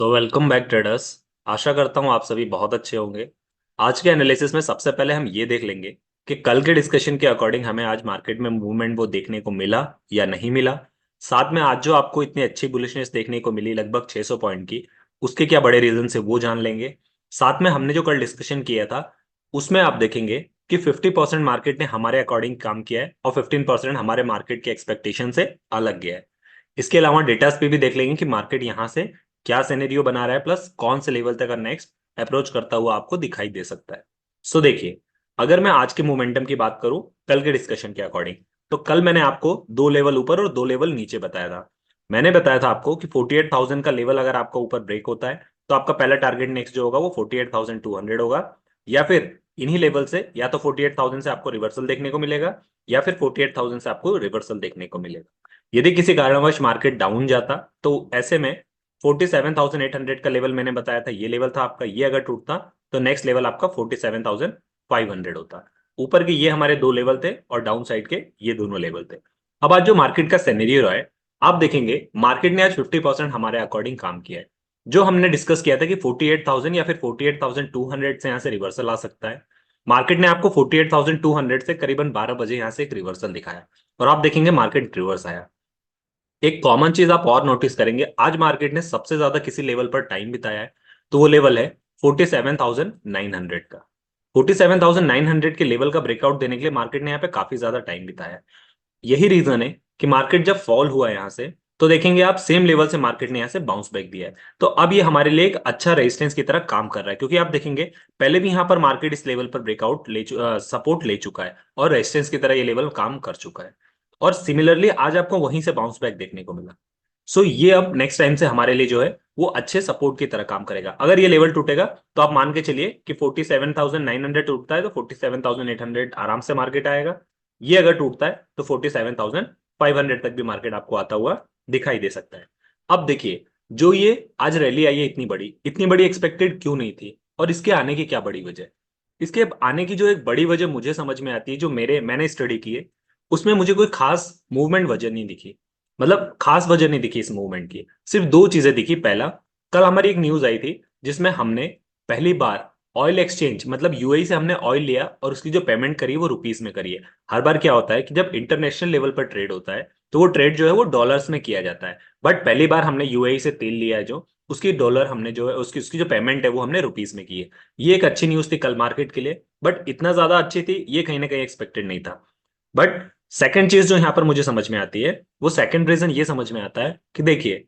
तो welcome back traders. आशा करता हूँ आप सभी बहुत अच्छे होंगे। आज के एनालिसिस में सबसे पहले हम ये देख लेंगे कि कल के डिस्कशन के अकॉर्डिंग हमें आज मार्केट में मूवमेंट वो देखने को मिला या नहीं मिला। साथ में आज जो आपको इतनी अच्छी बुलिशनेस देखने को मिली लगभग 600 पॉइंट की, उसके क्या बड़े रीजन है वो जान लेंगे। साथ में हमने जो कल डिस्कशन किया था उसमें आप देखेंगे कि 50% मार्केट ने हमारे अकॉर्डिंग काम किया है और 15% हमारे मार्केट के एक्सपेक्टेशन से अलग गया है। इसके अलावा डेटास पे भी देख लेंगे कि मार्केट यहां से क्या सिनेरियो बना रहा है, प्लस कौन से लेवल तक नेक्स्ट अप्रोच करता हुआ आपको दिखाई दे सकता है। सो देखिए, अगर मैं आज के मोमेंटम की बात करूं कल के डिस्कशन के अकॉर्डिंग, तो कल मैंने आपको दो लेवल ऊपर और दो लेवल नीचे बताया था। मैंने बताया था आपको कि 48,000 का लेवल अगर आपका ऊपर ब्रेक होता है तो आपका पहला टारगेट नेक्स्ट जो होगा वो 48,200 होगा, या फिर इन्हीं लेवल से या तो 48,000 से आपको रिवर्सल देखने को मिलेगा या फिर 48,000 से आपको रिवर्सल देखने को मिलेगा। यदि किसी कारणवश मार्केट डाउन जाता तो ऐसे में 47,800 का लेवल मैंने बताया था, ये लेवल था आपका, ये अगर टूटता तो नेक्स्ट लेवल आपका 47,500 होता। ऊपर के ये हमारे दो लेवल थे और डाउन साइड के ये दोनों लेवल थे। अब आज जो मार्केट का सिनेरियो है, आप देखेंगे मार्केट ने आज 50% हमारे अकॉर्डिंग काम किया है। जो हमने डिस्कस किया था कि 48,000 या फिर 48,200 से यहां से रिवर्सल आ सकता है, मार्केट ने आपको 48,200 से करीबन 12 बजे यहां से एक रिवर्सल दिखाया और आप देखेंगे मार्केट रिवर्स आया। एक कॉमन चीज आप और नोटिस करेंगे, आज मार्केट ने सबसे ज्यादा किसी लेवल पर टाइम बिताया है तो वो लेवल है 47,900 का। 47,900 के लेवल का ब्रेकआउट देने के लिए मार्केट ने यहाँ पे काफी ज्यादा टाइम बिताया है। यही रीजन है कि मार्केट जब फॉल हुआ है यहाँ से तो देखेंगे आप सेम लेवल से मार्केट ने यहाँ से बाउंस बैक दिया है। तो अब ये हमारे लिए एक अच्छा रेजिस्टेंस की तरह काम कर रहा है, क्योंकि आप देखेंगे पहले भी यहाँ पर मार्केट इस लेवल पर ब्रेकआउट सपोर्ट ले चुका है और रेजिस्टेंस की तरह ये लेवल काम कर चुका है। और सिमिलरली आज आपको वहीं से बाउंस बैक देखने को मिला। सो ये अब नेक्स्ट टाइम से हमारे लिए जो है वो अच्छे सपोर्ट की तरह काम करेगा। अगर ये लेवल टूटेगा तो आप मान के चलिए कि 47,900 टूटता है तो 47,800 आराम से मार्केट आएगा। ये अगर टूटता है तो 47,500 तक भी मार्केट आपको आता हुआ दिखाई दे सकता है। अब देखिए, जो ये आज रैली आई है इतनी बड़ी एक्सपेक्टेड क्यों नहीं थी और इसके आने की क्या बड़ी वजह है। इसके आने की जो एक बड़ी वजह मुझे समझ में आती है, जो मैंने स्टडी की है, उसमें मुझे कोई खास मूवमेंट वजह नहीं दिखी। मतलब खास वजह नहीं दिखी इस मूवमेंट की, सिर्फ दो चीजें दिखी। पहला, कल हमारी एक न्यूज आई थी जिसमें हमने पहली बार ऑयल एक्सचेंज मतलब यूएई से हमने ऑयल लिया और उसकी जो पेमेंट करी वो रुपीस में करी है। हर बार क्या होता है कि जब इंटरनेशनल लेवल पर ट्रेड होता है तो वो ट्रेड जो है वो डॉलर्स में किया जाता है, बट पहली बार हमने यूएई से तेल लिया है जो उसकी डॉलर हमने जो है उसकी उसकी जो पेमेंट है वो हमने रुपीस में की है। ये एक अच्छी न्यूज थी कल मार्केट के लिए, बट इतना ज्यादा अच्छी थी ये कहीं ना कहीं एक्सपेक्टेड नहीं था। बट सेकंड चीज जो यहां पर मुझे समझ में आती है, वो सेकंड रीजन ये समझ में आता है कि देखिए,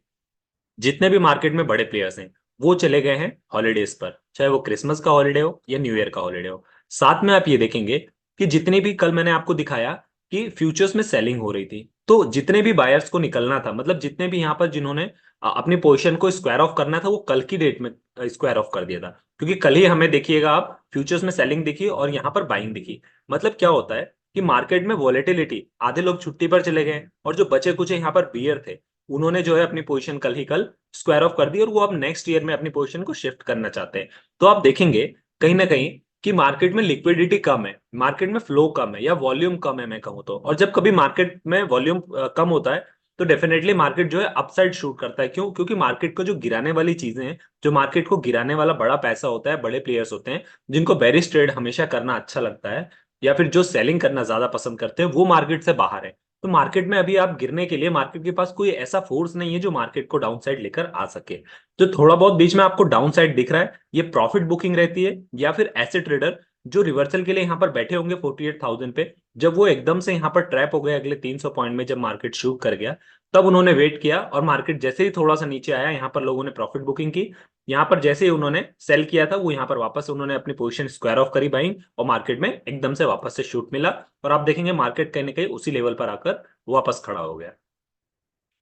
जितने भी मार्केट में बड़े प्लेयर्स हैं वो चले गए हैं हॉलीडेज पर, चाहे वो क्रिसमस का हॉलीडे हो या न्यू ईयर का हॉलीडे हो। साथ में आप ये देखेंगे कि जितने भी कल मैंने आपको दिखाया कि फ्यूचर्स में सेलिंग हो रही थी, तो जितने भी बायर्स को निकलना था, मतलब जितने भी यहां पर जिन्होंने अपनी पोजीशन को स्क्वायर ऑफ करना था वो कल की डेट में स्क्वायर ऑफ कर दिया था। क्योंकि कल ही हमें देखिएगा आप फ्यूचर्स में सेलिंग दिखी और यहाँ पर बाइंग दिखी। मतलब क्या होता है कि मार्केट में वॉलेटिलिटी, आधे लोग छुट्टी पर चले गए और जो बचे कुछ यहाँ पर बियर थे उन्होंने जो है अपनी पोजीशन कल स्क्वायर ऑफ कर दी और वो अब नेक्स्ट ईयर में अपनी पोजीशन को शिफ्ट करना चाहते हैं। तो आप देखेंगे कहीं ना कहीं कि मार्केट में लिक्विडिटी कम है, मार्केट में फ्लो कम है या वॉल्यूम कम है मैं कहूँ तो। और जब कभी मार्केट में वॉल्यूम कम होता है तो डेफिनेटली मार्केट जो है अपसाइड शूट करता है। क्यों? क्योंकि मार्केट को जो गिराने वाली चीजें हैं, जो मार्केट को गिराने वाला बड़ा पैसा होता है, बड़े प्लेयर्स होते हैं जिनको बेरिश ट्रेड हमेशा करना अच्छा लगता है या फिर जो सेलिंग करना ज्यादा पसंद करते हैं, वो मार्केट से बाहर है। तो मार्केट में अभी आप गिरने के लिए मार्केट के पास कोई ऐसा फोर्स नहीं है जो मार्केट को डाउन साइड लेकर आ सके। तो थोड़ा बहुत बीच में आपको डाउन साइड दिख रहा है, ये प्रॉफिट बुकिंग रहती है या फिर ऐसे ट्रेडर जो रिवर्सल के लिए यहाँ पर बैठे होंगे 48,000 पे, जब वो एकदम से यहाँ पर ट्रैप हो गए अगले 300 पॉइंट में, जब मार्केट शूट कर गया तब उन्होंने वेट किया और मार्केट जैसे ही थोड़ा सा नीचे आया यहाँ पर लोगों ने प्रॉफिट बुकिंग की। यहाँ पर जैसे ही उन्होंने सेल किया था वो यहाँ पर वापस उन्होंने अपनी पोजीशन स्क्वायर ऑफ करी बाइंग और मार्केट में एकदम से वापस से शूट मिला और आप देखेंगे मार्केट कहीं ना कहीं उसी लेवल पर आकर वापस खड़ा हो गया।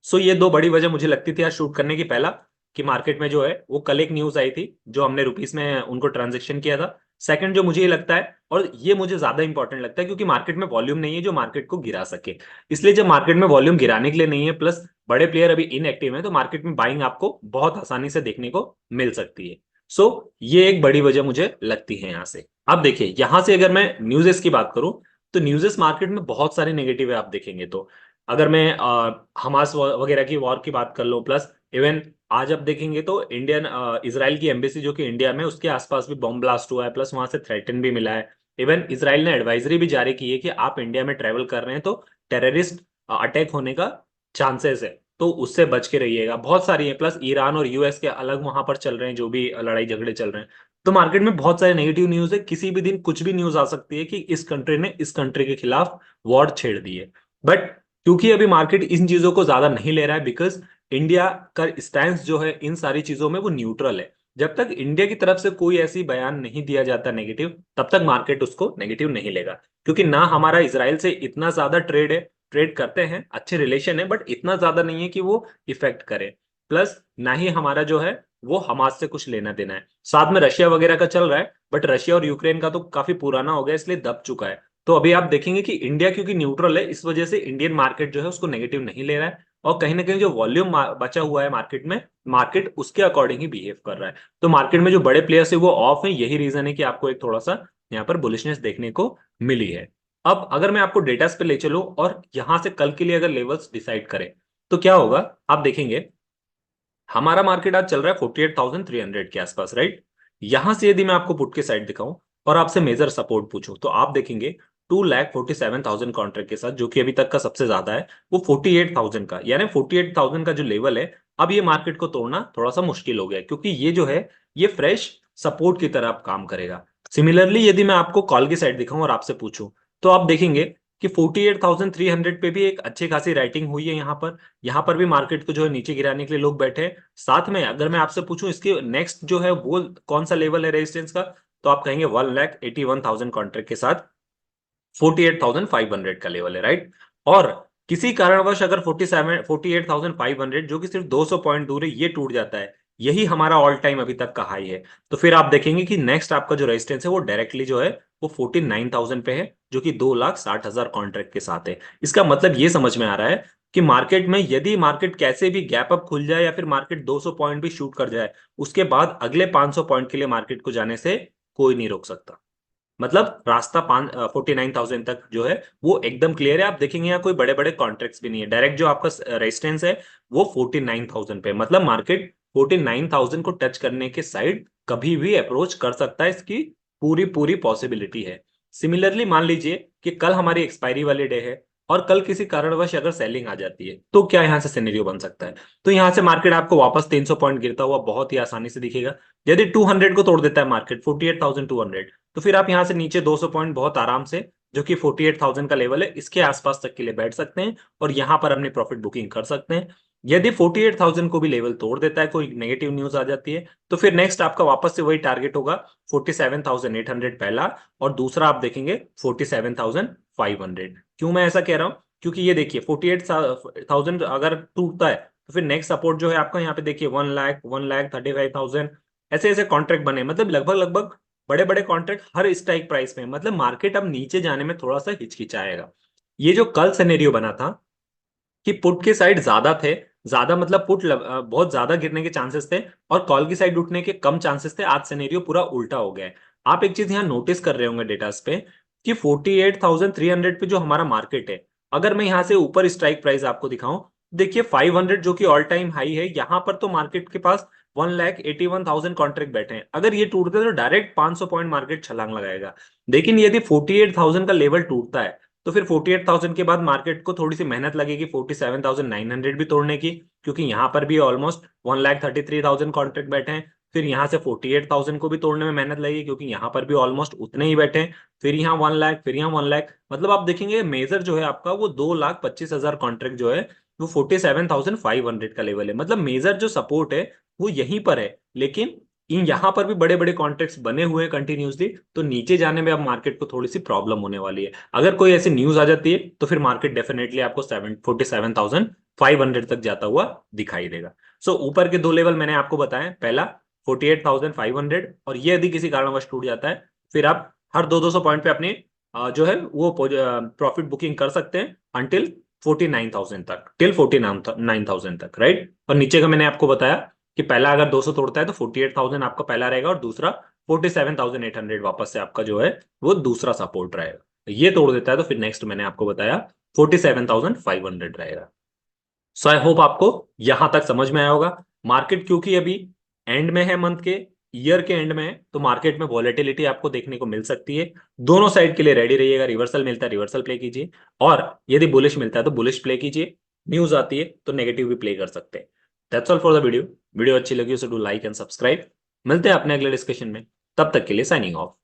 सो ये दो बड़ी वजह मुझे लगती थी आज शूट करने की। पहला, कि मार्केट में जो है वो कल एक न्यूज आई थी जो हमने रुपीस में उनको ट्रांजेक्शन किया था। सेकंड जो मुझे ये लगता है और ये मुझे ज्यादा इंपॉर्टेंट लगता है, क्योंकि मार्केट में वॉल्यूम नहीं है जो मार्केट को गिरा सके। इसलिए जब मार्केट में वॉल्यूम गिराने के लिए नहीं है, प्लस बड़े प्लेयर अभी इनएक्टिव है, तो मार्केट में बाइंग आपको बहुत आसानी से देखने को मिल सकती है। सो ये एक बड़ी वजह मुझे लगती है यहाँ से। अब देखिए, यहां से अगर मैं न्यूजेस की बात करूं तो न्यूजेस मार्केट में बहुत सारे नेगेटिव है आप देखेंगे तो। अगर मैं हमास वगैरह की वॉर की बात कर लूं, प्लस इवन आज आप देखेंगे तो इंडियन इसराइल की एम्बेसी जो कि इंडिया में, उसके आसपास भी बॉम्ब ब्लास्ट हुआ है, प्लस वहां से थ्रेटन भी मिला है। इवन इसराइल ने एडवाइजरी भी जारी की है कि आप इंडिया में ट्रेवल कर रहे हैं तो टेररिस्ट अटैक होने का चांसेस है, तो उससे बच के रहिएगा। बहुत सारी है, प्लस ईरान और यूएस के अलग वहां पर चल रहे हैं जो भी लड़ाई झगड़े चल रहे हैं। तो मार्केट में बहुत सारे नेगेटिव न्यूज है, किसी भी दिन कुछ भी न्यूज आ सकती है कि इस कंट्री ने इस कंट्री के खिलाफ वॉर छेड़ दी है। बट क्योंकि अभी मार्केट इन चीजों को ज्यादा नहीं ले रहा है, बिकॉज इंडिया का स्टैंड जो है इन सारी चीजों में वो न्यूट्रल है। जब तक इंडिया की तरफ से कोई ऐसी बयान नहीं दिया जाता नेगेटिव, तब तक मार्केट उसको नेगेटिव नहीं लेगा। क्योंकि ना हमारा इसराइल से इतना ज्यादा ट्रेड है, ट्रेड करते हैं, अच्छे रिलेशन है, बट इतना ज्यादा नहीं है कि वो इफेक्ट करे। प्लस ना ही हमारा जो है वो हमास से कुछ लेना देना है। साथ में रशिया वगैरह का चल रहा है, बट रशिया और यूक्रेन का तो काफी पुराना हो गया, इसलिए दब चुका है। तो अभी आप देखेंगे कि इंडिया क्योंकि न्यूट्रल है, इस वजह से इंडियन मार्केट जो है उसको नेगेटिव नहीं ले रहा है। और कहीं ना कहीं जो वॉल्यूम बचा हुआ है मार्केट में, मार्केट उसके अकॉर्डिंग ही बिहेव कर रहा है। तो मार्केट में जो बड़े प्लेयर्स है वो ऑफ है, यही रीजन है कि आपको एक थोड़ा सा यहाँ पर बुलिशनेस देखने को मिली है। अब अगर मैं आपको डेटास पे ले चलूं और यहां से कल के लिए अगर लेवल्स डिसाइड करें, तो क्या होगा आप देखेंगे। हमारा मार्केट आज चल रहा है 48,300 के आसपास, राइट। यहां से यदि मैं आपको पुट के साइड दिखाऊं और आपसे मेजर सपोर्ट पूछूं, तो आप देखेंगे 2,47,000 कॉन्ट्रैक्ट के साथ, जो कि अभी तक का सबसे ज्यादा है, वो 48,000 का, यानी 48,000 का जो लेवल है, अब ये मार्केट को तोड़ना थोड़ा सा मुश्किल हो गया, क्योंकि ये जो है ये फ्रेश सपोर्ट की तरह अब काम करेगा। सिमिलरली यदि मैं आपको कॉल की साइड दिखाऊं और आपसे पूछूं, तो आप देखेंगे कि 48,300 पे भी एक अच्छी खासी राइटिंग हुई है यहाँ पर। यहाँ पर भी मार्केट को जो है नीचे गिराने के लिए लोग बैठे हैं। साथ में अगर मैं आपसे पूछूं इसके नेक्स्ट जो है वो कौन सा लेवल है रेजिस्टेंस का, तो आप कहेंगे 1,81,000 कॉन्ट्रैक्ट के साथ 48,500 का लेवल है, राइट। और किसी कारणवश अगर 48,500 जो कि सिर्फ 200 पॉइंट दूर है, ये टूट जाता है, यही हमारा ऑल टाइम अभी तक का हाई है, तो फिर आप देखेंगे कि नेक्स्ट आपका जो रेजिस्टेंस है वो डायरेक्टली जो है वो 49,000 पे है, जो कि 2,60,000 कॉन्ट्रैक्ट के साथ है। इसका मतलब ये समझ में आ रहा है कि मार्केट में यदि मार्केट कैसे भी गैप अप खुल जाए या फिर मार्केट 200 पॉइंट भी शूट कर जाए, उसके बाद अगले 500 पॉइंट के लिए मार्केट को जाने से कोई नहीं रोक सकता। मतलब रास्ता 49,000 तक जो है वो एकदम क्लियर है। आप देखेंगे यहाँ कोई बड़े बड़े कॉन्ट्रैक्ट्स भी नहीं है, डायरेक्ट जो आपका रेजिस्टेंस है वो 49,000 पे, मतलब मार्केट 49,000 को टच करने के साइड कभी भी अप्रोच कर सकता है, इसकी पूरी पूरी पॉसिबिलिटी है। सिमिलरली मान लीजिए कि कल हमारी एक्सपायरी वाली डे है और कल किसी कारणवश अगर सेलिंग आ जाती है, तो क्या यहाँ से सिनेरियो बन सकता है। तो यहाँ से मार्केट आपको वापस 300 पॉइंट गिरता हुआ बहुत ही आसानी से दिखेगा। यदि 200 को तोड़ देता है मार्केट 48,200, तो फिर आप यहां से नीचे 200 पॉइंट बहुत आराम से, जो कि 48,000 का लेवल है, इसके आसपास तक के लिए बैठ सकते हैं और यहां पर अपनी प्रॉफिट बुकिंग कर सकते हैं। यदि 48,000 को भी लेवल तोड़ देता है, कोई नेगेटिव न्यूज आ जाती है, तो फिर नेक्स्ट आपका वापस से वही टारगेट होगा 47,800 पहला, और दूसरा आप देखेंगे 47,500। क्यों मैं ऐसा कह रहा हूं, क्योंकि ये देखिए 48,000 अगर टूटता है, तो फिर नेक्स्ट सपोर्ट जो है आपका यहाँ पे देखिए 1 लाख, 1,35,000, ऐसे ऐसे कॉन्ट्रैक्ट बने, मतलब लगभग लगभग बड़े बड़े कॉन्ट्रैक्ट हर स्ट्राइक प्राइस में, मतलब मार्केट अब नीचे जाने में थोड़ा सा हिचकिचाएगा। ये जो कल सिनेरियो बना था कि पुट के साइड ज्यादा थे, ज्यादा मतलब बहुत ज्यादा गिरने के चांसेस थे और कॉल की साइड उठने के कम चांसेस थे, आज सिनेरियो पूरा उल्टा हो गया है। आप एक चीज यहाँ नोटिस कर रहे होंगे डेटास पे कि 48,300 पे जो हमारा मार्केट है, अगर मैं यहाँ से ऊपर स्ट्राइक प्राइस आपको दिखाऊं, देखिए 500 जो कि ऑल टाइम हाई है, यहाँ पर तो मार्केट के पास 1,81,000 कॉन्ट्रैक्ट बैठे हैं। अगर ये टूटते हैं तो डायरेक्ट 500 पॉइंट मार्केट छलांग लगाएगा। लेकिन यदि 48,000 का लेवल टूटता है, तो फिर 48,000 के बाद मार्केट को थोड़ी सी मेहनत लगेगी 47,900 भी तोड़ने की, क्योंकि यहां पर भी ऑलमोस्ट 1,33,000 कॉन्ट्रैक्ट बैठे हैं। फिर यहां से 48,000 को भी तोड़ने में मेहनत लगेगी, क्योंकि यहां पर भी ऑलमोस्ट उतने ही बैठे हैं। फिर यहाँ 1 लाख, फिर यहाँ 1 लाख, मतलब आप देखेंगे मेजर जो है आपका वो 2,25,000 कॉन्ट्रैक्ट जो है वो 47,500 का लेवल है। मतलब मेजर जो सपोर्ट है वो यहीं पर है, लेकिन इन यहां पर भी बड़े बड़े कॉन्ट्रैक्ट्स बने हुए हैं कंटिन्यूसली, तो नीचे जाने में अब मार्केट को थोड़ी सी प्रॉब्लम होने वाली है। अगर कोई ऐसी न्यूज आ जाती है तो फिर मार्केट डेफिनेटली आपको 47,500 तक जाता हुआ दिखाई देगा। सो ऊपर के दो लेवल मैंने आपको बताया, पहला 48,500, और ये यदि किसी कारणवश टूट जाता है, फिर आप हर 200 पॉइंट पे अपनी जो है वो प्रॉफिट बुकिंग कर सकते हैं अंटिल 49,000 तक, टिल 49,000 तक, राइट। और नीचे का मैंने आपको बताया कि पहला अगर 200 तोड़ता है तो 48,000 आपका पहला रहेगा, और दूसरा 47,800 वापस से आपका जो है वो दूसरा सपोर्ट रहेगा। ये तोड़ देता है तो फिर नेक्स्ट मैंने आपको बताया 47,500 रहेगा। सो आई होप आपको यहां तक समझ में आया होगा। मार्केट क्योंकि अभी एंड में है, मंथ के ईयर के एंड में है, तो मार्केट में वॉलेटिलिटी आपको देखने को मिल सकती है। दोनों साइड के लिए रेडी रहिएगा। रिवर्सल मिलता है रिवर्सल प्ले कीजिए, और यदि बुलिश मिलता है तो बुलिश प्ले कीजिए। न्यूज आती है तो नेगेटिव भी प्ले कर सकते हैं। That's all for the video. Video अच्छी लगी तो डू लाइक एंड सब्सक्राइब। मिलते हैं अपने अगले डिस्कशन में, तब तक के लिए साइनिंग ऑफ।